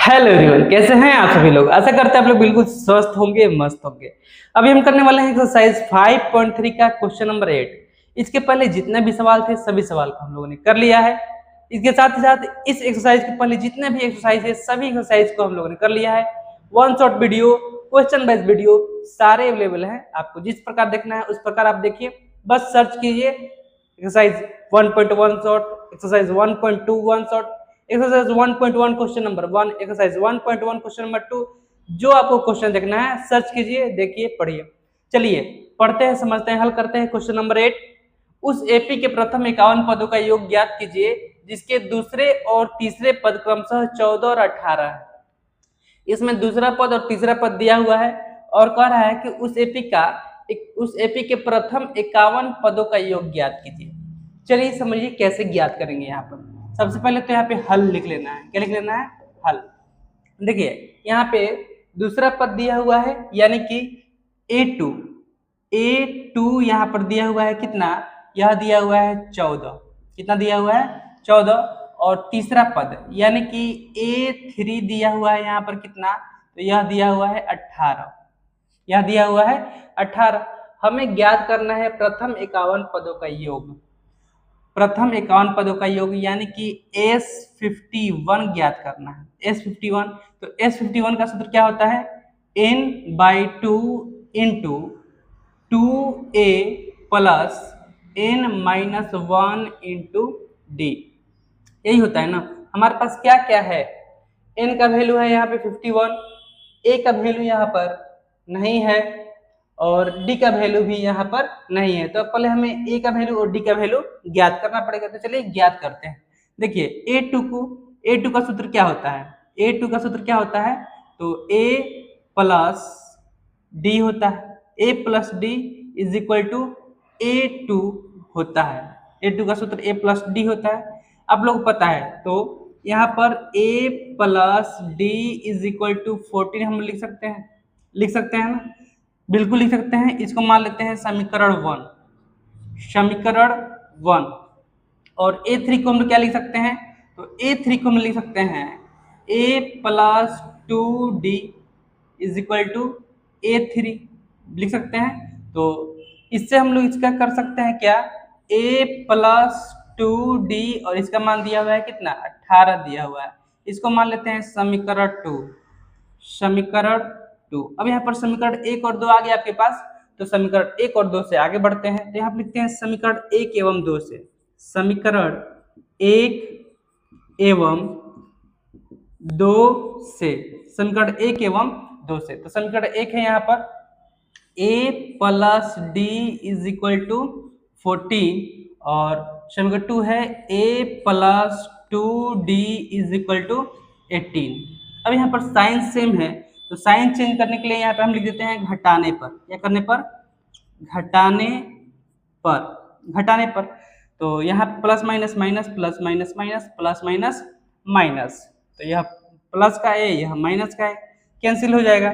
Hello everyone, कैसे हैं आप सभी लोग। आशा करते हैं आप लोग बिल्कुल स्वस्थ होंगे, मस्त होंगे। अभी हम करने वाले हैं एक्सरसाइज 5.3 का क्वेश्चन नंबर 8। इसके पहले जितने भी सवाल थे सभी सवाल को हम लोगों ने कर लिया है। इसके साथ ही साथ इस एक्सरसाइज के पहले जितने भी एक्सरसाइज है सभी एक्सरसाइज को हम लोगों ने कर लिया है। One shot video, question based video सारे अवेलेबल हैं। आपको जिस प्रकार देखना है उस प्रकार आप देखिए। बस सर्च कीजिए exercise 1.1 short, exercise 1.2 one short, exercise 1.1 question number 1, exercise 1.1 question number 2। जो आपको क्वेश्चन देखना है सर्च कीजिए, देखिए, पढ़िए। चलिए पढ़ते हैं, समझते हैं, हल करते हैं। क्वेश्चन नंबर 8, उस एपी के प्रथम 51 पदों का योग ज्ञात कीजिए जिसके दूसरे और तीसरे पद क्रमशः 14 और 18 है। इसमें दूसरा पद और तीसरा पद दिया हुआ है और कह रहा है कि उस एपी के प्रथम 51 पदों का योग ज्ञात कीजिए। चलिए समझिए कैसे ज्ञात करेंगे। यहाँ पर सबसे पहले तो यहाँ पे हल लिख लेना है। क्या लिख लेना है? हल। देखिए यहाँ पे दूसरा पद दिया हुआ है यानी कि A2 यहाँ पर दिया हुआ है कितना? यह दिया हुआ है 14। कितना दिया हुआ है? 14। और तीसरा पद यानी कि A3 दिया हुआ है यहाँ पर कितना? तो यह दिया हुआ है 18। यह दिया हुआ है 18। हमें ज्ञात करना है प्रथम 51 पदों का योग। प्रथम 51 पदों का योग यानी कि S51 ज्ञात करना है। S51, तो S51 का सूत्र क्या होता है? n/2 into 2a plus n-1 into D. यही होता है ना। हमारे पास क्या क्या है? n का वैल्यू है यहाँ पे 51, a का वैल्यू यहाँ पर नहीं है और d का वैल्यू भी यहाँ पर नहीं है। तो पहले हमें a का वैल्यू और d का वैल्यू ज्ञात करना पड़ेगा। तो चलिए ज्ञात करते हैं। देखिए A2 का सूत्र क्या होता है? A2 का सूत्र क्या होता है? तो a प्लस d होता है। a plus D is equal to A2 होता है। A2 का सूत्र a प्लस डी होता है। आप लोग पता है तो यहाँ पर a plus D is equal to 14 हम लिख सकते हैं ना? बिल्कुल लिख सकते हैं। इसको मान लेते हैं समीकरण 1। और A3 को हम लोग क्या लिख सकते हैं? तो A3 को हम लिख सकते हैं a plus 2d is equal to A3 लिख सकते हैं। तो इससे हम लोग इसका कर सकते हैं क्या? a प्लस 2d और इसका मान दिया हुआ है कितना? 18 दिया हुआ है। इसको मान लेते हैं समीकरण 2। अब यहाँ पर समीकरण 1 और 2 आ गया आपके पास। तो समीकरण 1 और 2 से आगे बढ़ते हैं। तो यहाँ पर लिखते हैं समीकरण 1 एवं 2 से। समीकरण 1 एवं 2 से। समीकरण 1 एवं 2 से। तो समीकरण 1 है यहाँ पर a plus D is equal to 14 और समीकरण 2 है a plus 2d is equal to 18। अब यहाँ पर साइन सेम है तो साइन चेंज करने के लिए यहाँ पे हम लिख देते हैं घटाने पर। क्या करने पर? घटाने पर। तो यहाँ plus minus minus, plus minus minus, plus minus minus. तो यह प्लस का है, यह माइनस का है, कैंसिल हो जाएगा।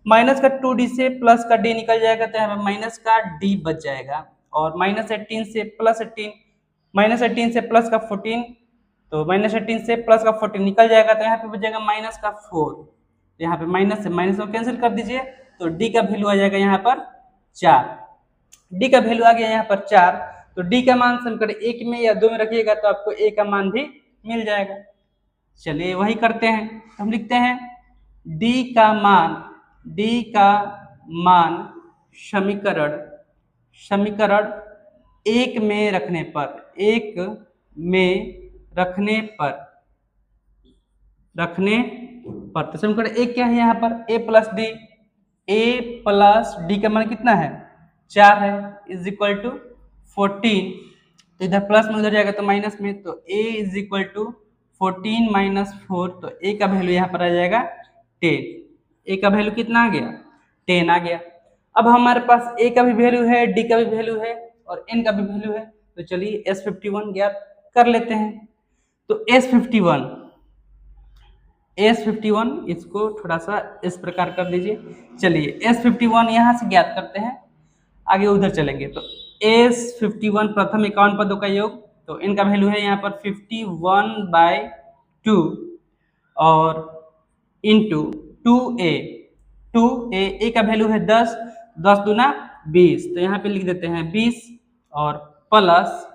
माइनस का 2d से प्लस का d निकल जाएगा तो यहाँ पे माइनस का d बच जाएगा। और -18 से +18, -18 से प्लस का 14, तो -18 से प्लस का 14 निकल जाएगा तो यहाँ पे बच जाएगा माइनस का 4। तो यहाँ पे माइनस से माइनस को कैंसिल कर दीजिए तो d का वैल्यू आ जाएगा यहाँ पर 4। d का वैल्यू आ गया यहाँ पर 4। तो d का मान समीकरण 1 में या 2 में रखिएगा तो आपको a का मान भी मिल जाएगा। चलिए वही करते हैं। हम लिखते हैं d का मान समीकरण 1 में रखने पर तो समीकरण 1 क्या है यहाँ पर? a प्लस डी का मान कितना है? 4 है इज इक्वल टू 14। तो इधर प्लस में उधर जाएगा तो माइनस में। तो a is equal to 14 minus 4। तो a का वैल्यू यहाँ पर आ जाएगा 10। a का वैल्यू कितना आ गया? 10 आ गया। अब हमारे पास a का भी वैल्यू है, d का भी वैल्यू है और n का भी वैल्यू है। तो चलिए S51 ज्ञात कर लेते हैं। तो S51 इसको थोड़ा सा इस प्रकार कर दीजिए। चलिए S51 यहाँ से ज्ञात करते हैं, आगे उधर चलेंगे। तो S51 प्रथम 51 पदों का योग, तो इनका वैल्यू है यहाँ पर 51/2 और इंटू 2a, 2a, a का वैल्यू है 10, 10 दूना 20, तो यहाँ पे लिख देते हैं 20 और प्लस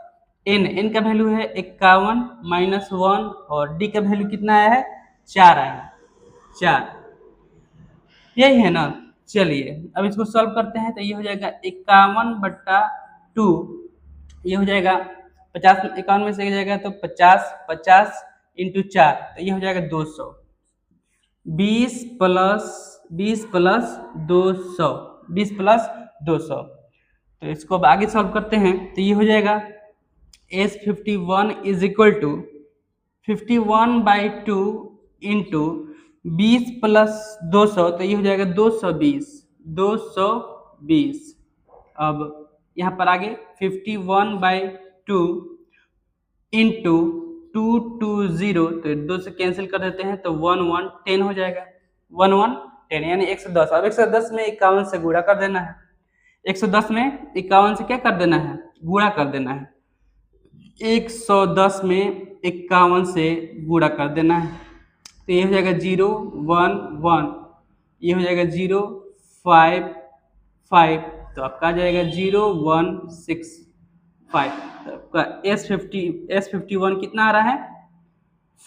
n का वैल्यू है 51 माइनस 1 और d का वैल्यू कितना आया है 4 आया है, 4, यही है ना। चलिए अब इसको सॉल्व करते हैं, तो ये हो जाएगा 51/2, ये हो जाएगा 50, 51 में से जाएगा तो 50, 50 इंटू 4, तो ये हो जाएगा 200, 20 प्लस 200, 20 प्लस 200। तो इसको अब आगे सॉल्व करते हैं, तो ये हो जाएगा S51 is equal to 51/2 into 20 plus 200, तो ये हो जाएगा 220, 220। अब यहाँ पर आगे 51/2 इंटू 220, तो 2 से कैंसिल कर देते हैं, तो 1110 हो जाएगा, 1110 यानी 110। अब 110 में 51 से गुणा कर देना है, 110 में 51 से क्या कर देना है, गुणा कर देना है, 110 में 51 से गुणा कर देना है, तो ये हो जाएगा 0 1 1, ये हो जाएगा 0 5 5, तो आपका आ जाएगा 0 1 6 5, तो आपका S51 कितना आ रहा है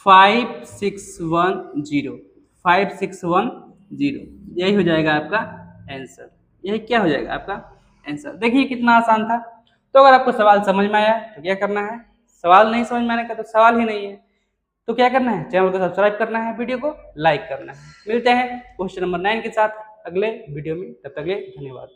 5610, 5610, यही हो जाएगा आपका आंसर, यही क्या हो जाएगा आपका आंसर। देखिए कितना आसान था। तो अगर आपको सवाल समझ में आया तो क्या करना है, सवाल नहीं समझ में आने का तो सवाल ही नहीं है, तो क्या करना है, चैनल को सब्सक्राइब करना है, वीडियो को लाइक करना है। मिलते हैं क्वेश्चन नंबर 9 के साथ अगले वीडियो में, तब तक के लिए धन्यवाद।